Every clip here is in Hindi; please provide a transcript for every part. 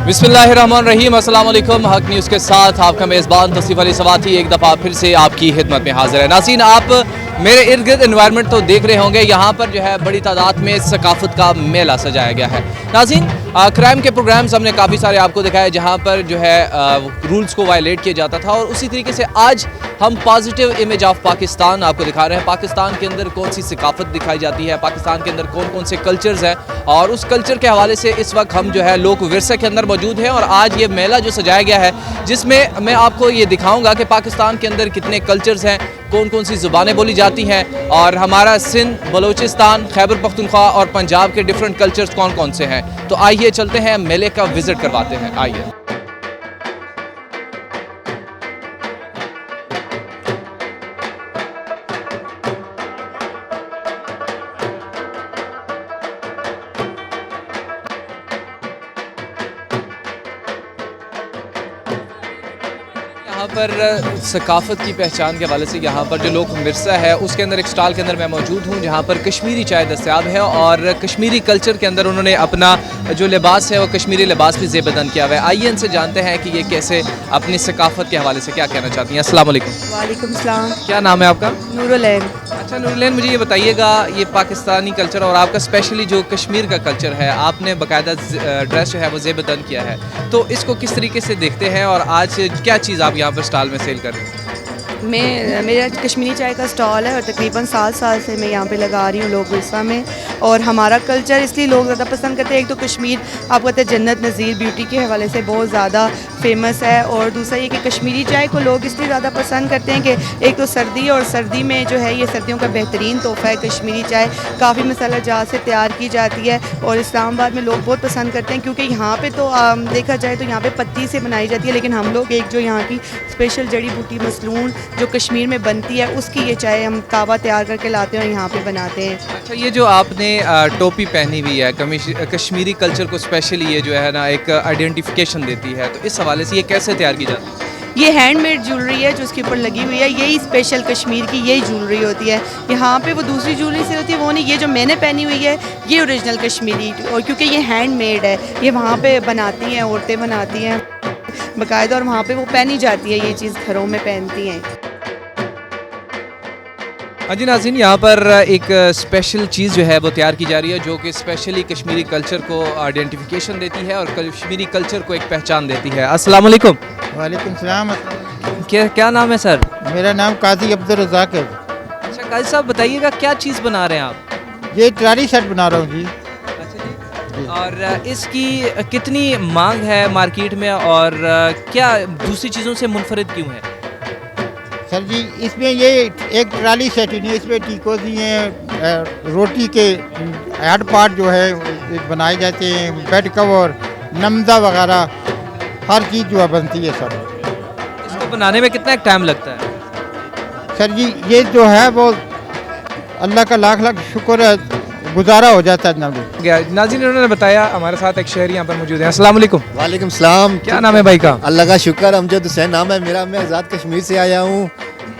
बिस्मिल्लाहिर्रहमानिर्रहीम, अस्सलाम वालेकुम। हक न्यूज़ के साथ आपका मेज़बान तौसीफ़ अली सवाती एक दफ़ा फिर से आपकी खिदमत में हाजिर है। नाज़रीन, आप मेरे इर्द गिर्द इन्वायरमेंट तो देख रहे होंगे, यहाँ पर जो है बड़ी तादाद में सकाफ़त का मेला सजाया गया है। नाज़रीन, क्राइम के प्रोग्राम्स हमने काफ़ी सारे आपको दिखाए जहाँ पर जो है रूल्स को वायलेट किया जाता था, और उसी तरीके से आज हम पॉजिटिव इमेज ऑफ पाकिस्तान आपको दिखा रहे हैं। पाकिस्तान के अंदर कौन सी सकाफ़त दिखाई जाती है, पाकिस्तान के अंदर कौन कौन से कल्चर्स हैं, और उस कल्चर के हवाले से इस वक्त हम जो है लोक विरसे के अंदर मौजूद हैं। और आज ये मेला जो सजाया गया है, जिसमें मैं आपको ये दिखाऊंगा कि पाकिस्तान के अंदर कितने कल्चर्स हैं, कौन कौन सी ज़ुबानें बोली जाती हैं, और हमारा सिंध, बलूचिस्तान, खैबर पख्तूनख्वा और पंजाब के डिफरेंट कल्चर्स कौन कौन से हैं। तो आइए चलते हैं, मेले का विज़िट करवाते हैं। आइए। यहाँ पर सकाफ़त की पहचान के हवाले से यहाँ पर जो लोक विरसा है उसके अंदर एक स्टॉल के अंदर मैं मौजूद हूँ जहाँ पर कश्मीरी चाय दस्तयाब है, और कश्मीरी कल्चर के अंदर उन्होंने अपना जो लिबास है वो कश्मीरी लिबास भी ज़ेबदन किया हुआ है। आइए इनसे जानते हैं कि ये कैसे अपनी सकाफ़त के हवाले से क्या कहना चाहती हैं। अस्सलाम वालेकुम। वालेकुम सलाम। क्या नाम है आपका? नूरुलैन। अच्छा नूरुलैन, मुझे ये बताइएगा, ये पाकिस्तानी कल्चर और आपका स्पेशली जो कश्मीर का कल्चर है, आपने बाकायदा ड्रेस जो है वो ज़ेबदन किया है, तो इसको किस तरीके से देखते हैं, और आज क्या चीज़ आप यहाँ पर स्टॉल में सेल कर रहे हैं? मेरा कश्मीरी चाय का स्टॉल है और तकरीबन 7 साल से मैं यहाँ पे लगा रही हूँ लोक विरसा में। और हमारा कल्चर इसलिए लोग ज़्यादा पसंद करते हैं, एक तो कश्मीर आप कहते हैं जन्नत नज़ीर ब्यूटी के हवाले से बहुत ज़्यादा फेमस है, और दूसरा ये कि कश्मीरी चाय को लोग इसलिए ज़्यादा पसंद करते हैं कि एक तो सर्दी, और सर्दी में जो है ये सर्दियों का बेहतरीन तोहफ़ा है। कश्मीरी चाय काफ़ी मसाला जात से तैयार की जाती है, और इस्लामाबाद में लोग बहुत पसंद करते हैं क्योंकि यहाँ पर तो देखा जाए तो यहाँ पर पत्ती से बनाई जाती है, लेकिन हम लोग एक जो यहाँ की स्पेशल जड़ी बूटी मसलून जो कश्मीर में बनती है उसकी ये चाय हम कावा तैयार करके लाते हैं और यहाँ पे बनाते हैं। अच्छा, ये जो आपने टोपी पहनी हुई है, कश्मीरी कल्चर को स्पेशली ये जो है ना एक आइडेंटिफिकेशन देती है, तो इस हवाले से ये कैसे तैयार की जाती है? ये हैंडमेड ज्वेलरी है जो इसके ऊपर लगी हुई है, यही स्पेशल कश्मीर की यही ज्वेलरी होती है। यहाँ पे वो दूसरी ज्वेलरी से होती है वो नहीं, ये जो मैंने पहनी हुई है ये ओरिजिनल कश्मीरी, और क्योंकि ये हैंडमेड है, ये वहाँ पे बनाती हैं, औरतें बनाती हैं बाकायदा, और वहाँ पे वो पहनी जाती है, ये चीज़ घरों में पहनती हैं। हाँ जी नाज़रीन, यहाँ पर एक स्पेशल चीज़ जो है वो तैयार की जा रही है जो कि स्पेशली कश्मीरी कल्चर को आइडेंटिफिकेशन देती है और कश्मीरी कल्चर को एक पहचान देती है। अस्सलाम वालेकुम। वालेकुम सलाम। क्या नाम है सर? मेरा नाम काजी अब्दुल रज़ाक है। अच्छा काजी साहब, बताइएगा क्या चीज़ बना रहे हैं आप? ये ट्राली शर्ट बना रहा हूँ जी। अच्छा जी। और इसकी कितनी मांग है मार्केट में, और क्या दूसरी चीज़ों से मुनफरिद क्यों है? सर जी, इसमें ये एक ट्राली सेट ही नहीं, इसमें टीकोस ही हैं, रोटी के हेड पार्ट जो है बनाए जाते हैं, बेड कवर, नमदा वगैरह हर चीज़ जो है बनती है सर। इसको बनाने में कितना टाइम लगता है? सर जी, ये जो है वो अल्लाह का लाख लाख शुक्र है, गुजारा हो जाता है नाज़रीन, उन्होंने बताया, हमारे साथ एक शहरी यहाँ पर मौजूद है। अस्सलाम वालेकुम। वालेकुम सलाम। क्या नाम है भाई का? अल्लाह का शुक्र, अमजद हुसैन नाम है मेरा। मैं आज़ाद कश्मीर से आया हूँ।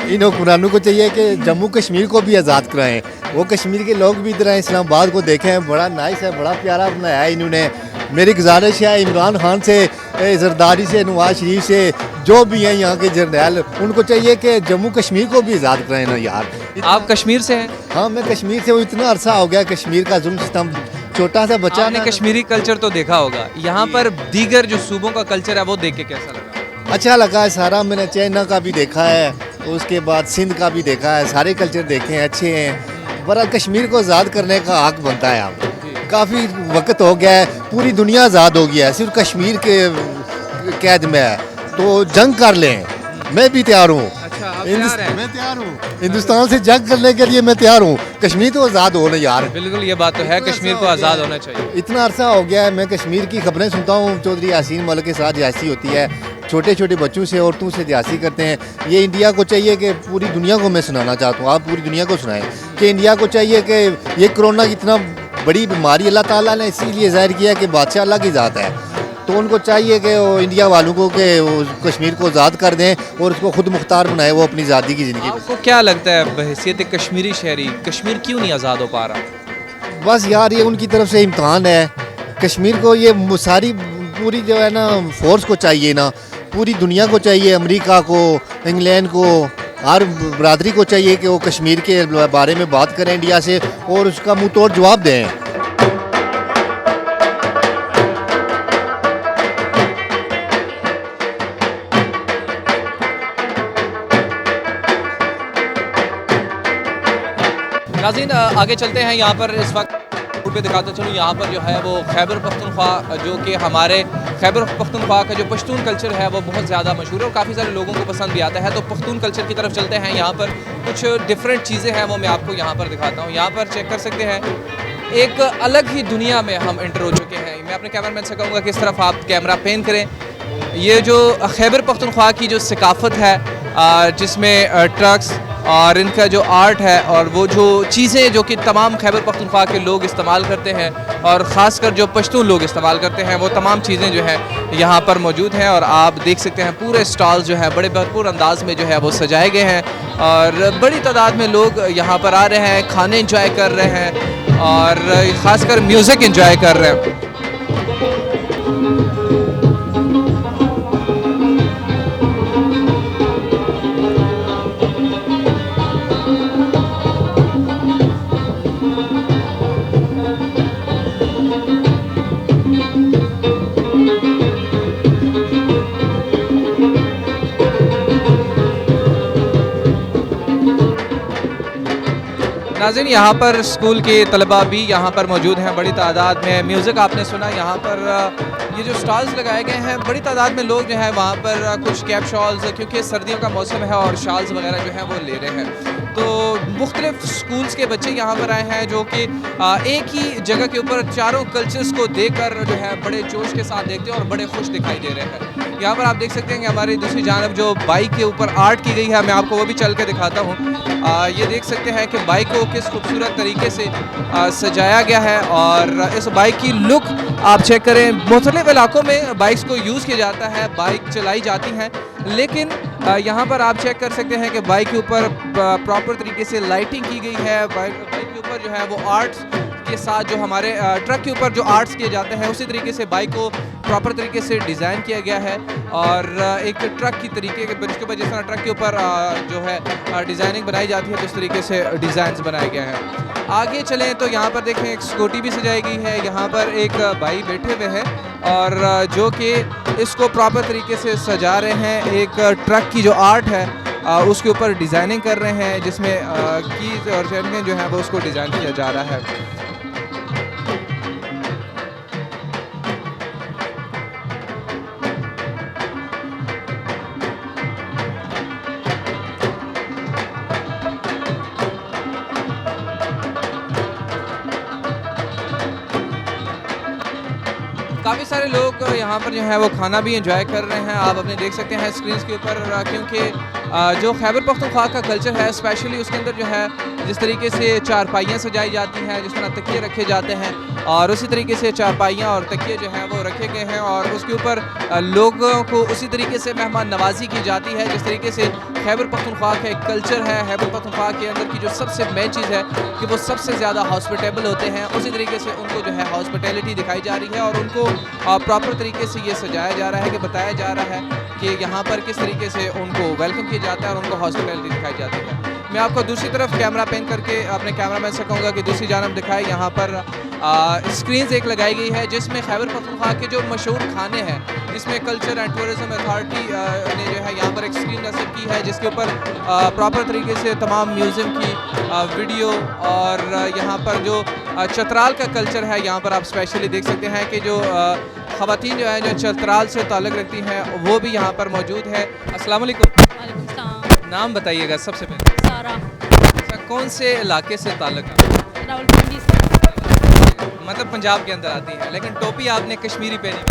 इन हुक्मरानों को चाहिए कि जम्मू कश्मीर को भी आज़ाद कराएं। वो कश्मीर के लोग भी इधर आए, इस्लामाबाद को देखें, बड़ा नाइस है, बड़ा प्यारा बनाया है इन्होंने। मेरी गुजारिश है इमरान खान से, जरदारी से, नवाज शरीफ से, जो भी हैं यहाँ के जर्नैल, उनको चाहिए कि जम्मू कश्मीर को भी आज़ाद कराएं ना यार। आप कश्मीर से हैं? हाँ, मैं कश्मीर से हूँ। इतना अरसा हो गया कश्मीर का जुल्म सितम, छोटा सा बच्चा। आपने कश्मीरी कल्चर तो देखा होगा, यहाँ पर दीगर जो सूबों का कल्चर है वो देख के कैसा लगा? अच्छा लगा है सारा। मैंने चाइना का भी देखा है, उसके बाद सिंध का भी देखा है, सारे कल्चर देखे हैं, अच्छे हैं। बड़ा कश्मीर को आज़ाद करने का हक बनता है। आप काफ़ी वक्त हो गया है, पूरी दुनिया आज़ाद हो गया है, सिर्फ कश्मीर के कैद में है, तो जंग कर लें। मैं भी तैयार हूँ। अच्छा, मैं तैयार हूँ, हिंदुस्तान से जंग करने के लिए मैं तैयार हूँ। कश्मीर तो आज़ाद हो ना यार। बिल्कुल, ये बात तो है, कश्मीर को आज़ाद होना चाहिए। इतना अरसा हो गया है, मैं कश्मीर की खबरें सुनता हूँ। चौधरी यासीन मलिक के साथ जासी होती है, छोटे छोटे बच्चों से, औरतों से जासी करते हैं। ये इंडिया को चाहिए कि पूरी दुनिया को मैं सुनाना चाहता हूँ, आप पूरी दुनिया को सुनाएं कि इंडिया को चाहिए कि ये कोरोना कितना बड़ी बीमारी अल्लाह ताला ने इसीलिए ज़ाहिर किया कि बादशाह अल्लाह की ज़ात है, तो उनको चाहिए कि वो इंडिया वालों को कि वो कश्मीर को आज़ाद कर दें और उसको खुद मुख्तार बनाए, वो अपनी आज़ादी की ज़िंदगी। आपको क्या लगता है बहैसियत कश्मीरी शहरी, कश्मीर क्यों नहीं आज़ाद हो पा रहा? बस यार, ये उनकी तरफ से इम्तहान है। कश्मीर को ये सारी पूरी जो है ना फोर्स को चाहिए ना, पूरी दुनिया को चाहिए, अमेरिका को, इंग्लैंड को, हर बरादरी को चाहिए कि वो कश्मीर के बारे में बात करें इंडिया से और उसका मुंह तोड़ जवाब दें। नाज़रीन आगे चलते हैं। यहाँ पर इस वक्त रोड पे दिखाता चलूँ, यहाँ पर जो है वो खैबर पख्तूनख्वा, जो कि हमारे खैबर पख्तूनख्वा का जो पश्तून कल्चर है वो बहुत ज़्यादा मशहूर है और काफ़ी सारे लोगों को पसंद भी आता है। तो पख्तून कल्चर की तरफ चलते हैं। यहाँ पर कुछ डिफरेंट चीज़ें हैं वो मैं आपको यहाँ पर दिखाता हूँ। यहाँ पर चेक कर सकते हैं, एक अलग ही दुनिया में हम एंटर हो चुके हैं। मैं अपने कैमरामैन से कहूँगा कि इस तरफ आप कैमरा पेन करें। ये जो खैबर पख्तूनख्वा की जो सकाफ़त है, जिसमें ट्रक्स और इनका जो आर्ट है और वो जो चीज़ें जो कि तमाम खैबर पख्तूनख्वा के लोग इस्तेमाल करते हैं और ख़ासकर जो पश्तून लोग इस्तेमाल करते हैं, वो तमाम चीज़ें जो है यहाँ पर मौजूद हैं। और आप देख सकते हैं पूरे स्टॉल जो है बड़े भरपूर अंदाज में जो है वो सजाए गए हैं और बड़ी तादाद में लोग यहाँ पर आ रहे हैं, खाने इंजॉय कर रहे हैं और ख़ासकर म्यूज़िक इंजॉय कर रहे हैं। नाज़रीन यहाँ पर स्कूल के तलबा भी यहाँ पर मौजूद हैं बड़ी तादाद में। म्यूज़िक आपने सुना, यहाँ पर ये जो स्टॉल्स लगाए गए हैं बड़ी तादाद में लोग जो है वहाँ पर कुछ कैप शॉल्स, क्योंकि सर्दियों का मौसम है, और शॉल्स वगैरह जो है वो ले रहे हैं। तो मुख्तलिफ स्कूल्स के बच्चे यहाँ पर आए हैं जो कि एक ही जगह के ऊपर चारों कल्चर्स को देखकर जो है बड़े जोश के साथ देखते हैं और बड़े खुश दिखाई दे रहे हैं। यहाँ पर आप देख सकते हैं कि हमारी दूसरी जानब जो बाइक के ऊपर आर्ट की गई है, मैं आपको वो भी चल के दिखाता हूँ। ये देख सकते हैं कि बाइक को किस खूबसूरत तरीके से सजाया गया है और इस बाइक की लुक आप चेक करें। मुख्तलिफ इलाकों में बाइक्स को यूज़ किया जाता है, बाइक चलाई जाती हैं, लेकिन यहाँ पर आप चेक कर सकते हैं कि बाइक के ऊपर प्रॉपर तरीके से लाइटिंग की गई है। बाइक के ऊपर जो है वो आर्ट्स के साथ जो हमारे ट्रक के ऊपर जो आर्ट्स किए जाते हैं उसी तरीके से बाइक को प्रॉपर तरीके से डिज़ाइन किया गया है और एक ट्रक की तरीके के ब्रिज के ऊपर जिस तरह ट्रक के ऊपर जो है डिज़ाइनिंग बनाई जाती है तो उस तरीके से डिज़ाइंस बनाए गए हैं। आगे चलें तो यहाँ पर देखें एक स्कूटी भी सजाई गई है। यहाँ पर एक भाई बैठे हुए हैं और जो कि इसको प्रॉपर तरीके से सजा रहे हैं। एक ट्रक की जो आर्ट है उसके ऊपर डिज़ाइनिंग कर रहे हैं, जिसमें कीज और चैनल जो है वो उसको डिज़ाइन किया जा रहा है। काफ़ी सारे लोग यहाँ पर जो है वो खाना भी एंजॉय कर रहे हैं। आप अपने देख सकते हैं स्क्रीन के ऊपर, क्योंकि जो खैबर पख्तूनख्वा का कल्चर है स्पेशली उसके अंदर जो है जिस तरीके से चारपाइयाँ सजाई जाती हैं, जिस तरह तकिए रखे जाते हैं और उसी तरीके से चारपाइयाँ और तकिए जो हैं वो रखे गए हैं और उसके ऊपर लोगों को उसी तरीके से मेहमान नवाजी की जाती है जिस तरीके से खैबर पख्तूनख्वा का एक कल्चर है। खैबर पख्तूनख्वा के अंदर की जो सबसे मेन चीज़ है कि वो सबसे ज़्यादा हॉस्पिटेबल होते हैं, उसी तरीके से उनको जो है हॉस्पिटैलिटी दिखाई जा रही है और उनको प्रॉपर तरीके से ये सजाया जा रहा है कि बताया जा रहा है कि यहाँ पर किस तरीके से उनको वेलकम किया जाता है और उनको हॉस्पिटैलिटी दिखाई जाती है। मैं आपको दूसरी तरफ कैमरा पेन करके अपने कैमरामैन से कहूँगा कि दूसरी जानब दिखाए। यहाँ पर स्क्रीन्स एक लगाई गई है जिसमें खैबर पख्तूनख्वा के जो मशहूर खाने हैं, जिसमें कल्चर एंड टूरिज़्म अथॉरिटी ने जो है यहाँ पर एक स्क्रीन नस्ब की है जिसके ऊपर प्रॉपर तरीके से तमाम म्यूज़ियम की वीडियो और यहाँ पर जो चतराल का कल्चर है यहाँ पर आप स्पेशली देख सकते हैं कि जो ख़वातीन जो है जो चतराल से ताल्लुक़ रखती हैं वो भी यहाँ पर मौजूद है। अस्सलाम वालेकुम। वालेकुम सलाम। नाम बताइएगा सबसे पहले। सारा। अच्छा, कौन से इलाके से ताल्लुक़ है? रावलपिंडी से। मतलब पंजाब के अंदर आती है, लेकिन टोपी आपने कश्मीरी पहनी।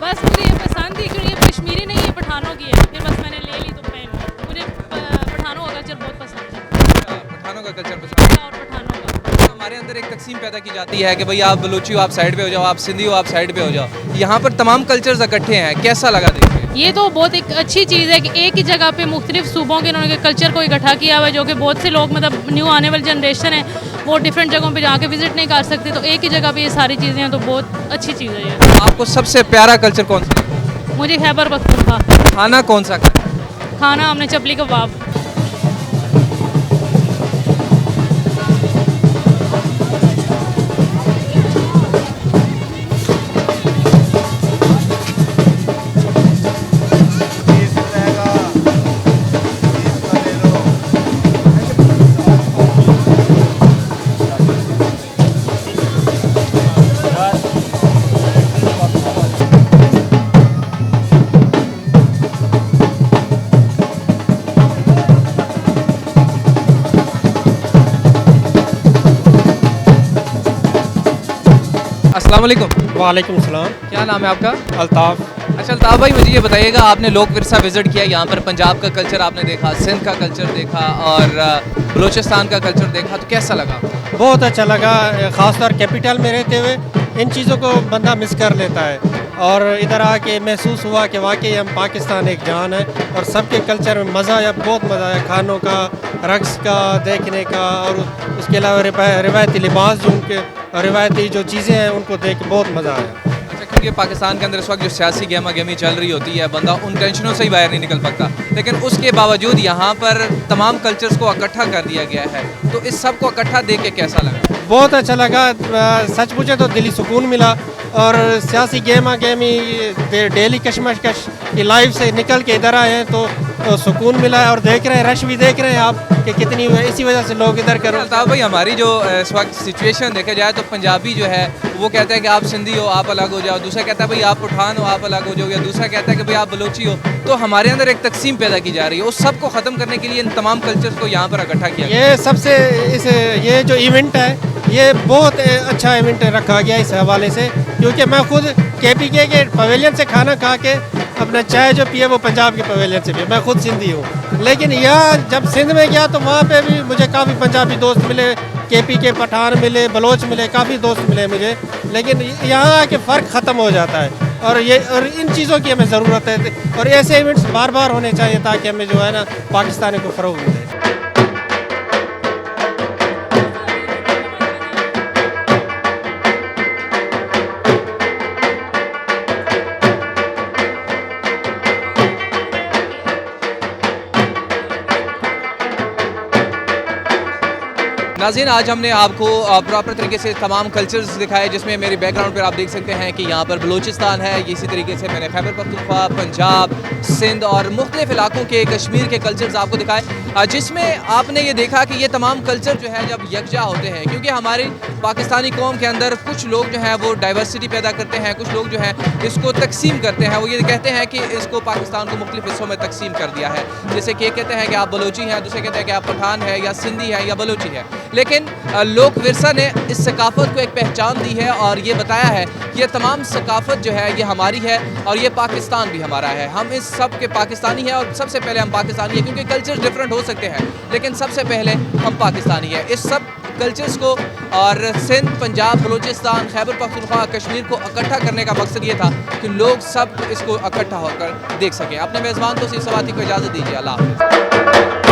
बस मुझे ये पसंद थी क्योंकि ये कश्मीरी नहीं है, पठानों की है, फिर बस मैंने ले ली तो पहन ली। मुझे पठानों का कल्चर बहुत पसंद है। पठानों का कल्चर पसंद है और पठानों का हमारे अंदर एक तकसीम पैदा की जाती है कि भाई आप बलूची हो आप साइड पे हो जाओ, आप सिंधी हो आप साइड पे हो जाओ। यहाँ पर तमाम कल्चर्स इकट्ठे हैं, कैसा लगा देखिए? ये तो बहुत एक अच्छी चीज़ है कि एक ही जगह पे मुख्तलिफ सूबों के इन्होंने कल्चर को इकट्ठा किया हुआ है, जो कि बहुत से लोग मतलब न्यू आने वाली जनरेशन है वो डिफरेंट जगहों पे जाके विजिट नहीं कर सकते, तो एक ही जगह पे ये सारी चीज़ें हैं, तो बहुत अच्छी चीज़ है ये। आपको सबसे प्यारा कल्चर कौन सा है? मुझे खैबर पख्तूनख्वा खाना कौन सा खाना है? खाना हमने चपली कबाब। अस्सलाम वालेकुम। वालेकुम सलाम। क्या नाम है आपका? अल्ताफ़। अच्छा अल्ताफ़ भाई, मुझे ये बताइएगा, आपने लोक विरसा विजिट किया, यहाँ पर पंजाब का कल्चर आपने देखा, सिंध का कल्चर देखा और बलूचिस्तान का कल्चर देखा, तो कैसा लगा? बहुत अच्छा लगा, ख़ासतौर कैपिटल में रहते हुए इन चीज़ों को बंदा मिस कर लेता है और इधर आके महसूस हुआ कि वाकई हम पाकिस्तान एक जान है और सबके कल्चर में मज़ा आया, बहुत मज़ा आया, खानों का, रक़्स का, देखने का और उसके अलावा रिवायती लिबास जो उनके रिवायती जो चीज़ें हैं उनको देख के बहुत मज़ा आया। अच्छा, क्योंकि पाकिस्तान के अंदर इस वक्त जो सियासी गहमा गहमी चल रही होती है, बंदा उन टेंशनों से ही बाहर नहीं निकल सकता, लेकिन उसके बावजूद यहाँ पर तमाम कल्चर्स को इकट्ठा कर दिया गया है, तो इस सब को इकट्ठा देख के कैसा लगा? बहुत अच्छा लगा, सच पूछे तो दिली सुकून मिला और सियासी गहमा गहमी डेली कशमकश की लाइफ से निकल के इधर आए हैं तो सुकून मिला है और देख रहे हैं, रश भी देख रहे हैं आप कि कितनी इसी वजह से लोग इधर करो। अल्ताफ़ भाई, हमारी जो इस वक्त सिचुएशन देखा जाए तो पंजाबी जो है वो कहते हैं कि आप सिंधी हो, आप अलग हो जाओ, दूसरा कहता है भाई आप पठान हो, आप अलग हो जाओ, या दूसरा कहता है कि भाई आप बलोची हो, तो हमारे अंदर एक तकसीम पैदा की जा रही है। उस सब को ख़त्म करने के लिए इन तमाम कल्चर्स को यहाँ पर इकट्ठा किया गया। ये सबसे ये जो इवेंट है ये बहुत अच्छा इवेंट रखा गया इस हवाले से, क्योंकि मैं खुद KPK के पवेलियन से खाना खा के अपना चाय जो पिए वो पंजाब के पवेलियन से पिए, मैं खुद सिंधी हूँ, लेकिन यहाँ जब सिंध में गया तो वहाँ पे भी मुझे काफ़ी पंजाबी दोस्त मिले, KPK पठान मिले, बलोच मिले, काफ़ी दोस्त मिले मुझे, लेकिन यहाँ आके फ़र्क ख़त्म हो जाता है और इन चीज़ों की हमें ज़रूरत है और ऐसे इवेंट्स बार बार होने चाहिए ताकि हमें जो है ना पाकिस्तानी को फ़रोग़ मिले। नाज़रीन, आज हमने आपको प्रॉपर तरीके से तमाम कल्चर्स दिखाए, जिसमें मेरे बैकग्राउंड पर आप देख सकते हैं कि यहाँ पर बलूचिस्तान है, इसी तरीके से मैंने खैबर पख्तूनख्वा, पंजाब, सिंध और मुख्तलिफ इलाकों के कश्मीर के कल्चर्स आपको दिखाए, जिसमें आपने ये देखा कि ये तमाम कल्चर जो है जब यकजा होते हैं, क्योंकि हमारी पाकिस्तानी कौम के अंदर कुछ लोग जो हैं वो डाइवर्सिटी पैदा करते हैं, कुछ लोग जो हैं इसको तकसीम करते हैं, वो ये कहते हैं कि इसको पाकिस्तान को मुख्तलिफ हिस्सों में तकसीम कर दिया है, जैसे कि कहते हैं कि आप बलोची हैं, दूसरे कहते हैं कि आप पठान है या सिंधी है या बलोची है, लेकिन लोक विरसा ने इस सकाफत को एक पहचान दी है और ये बताया है कि ये तमाम सकाफत जो है ये हमारी है और ये पाकिस्तान भी हमारा है, हम इस सब के पाकिस्तानी हैं और सबसे पहले हम पाकिस्तानी हैं, क्योंकि कल्चर डिफरेंट हो सकते हैं लेकिन सबसे पहले हम पाकिस्तानी हैं। इस सब कल्चर्स को और सिंध, पंजाब, बलूचिस्तान, खैबर पख्तूनख्वा, कश्मीर को इकट्ठा करने का मकसद ये था कि लोग सब इसको इकट्ठा होकर देख सकें। अपने मेज़बान को सिर्फ सवाती को इजाज़त दीजिए। अल्लाह हाफ़िज़।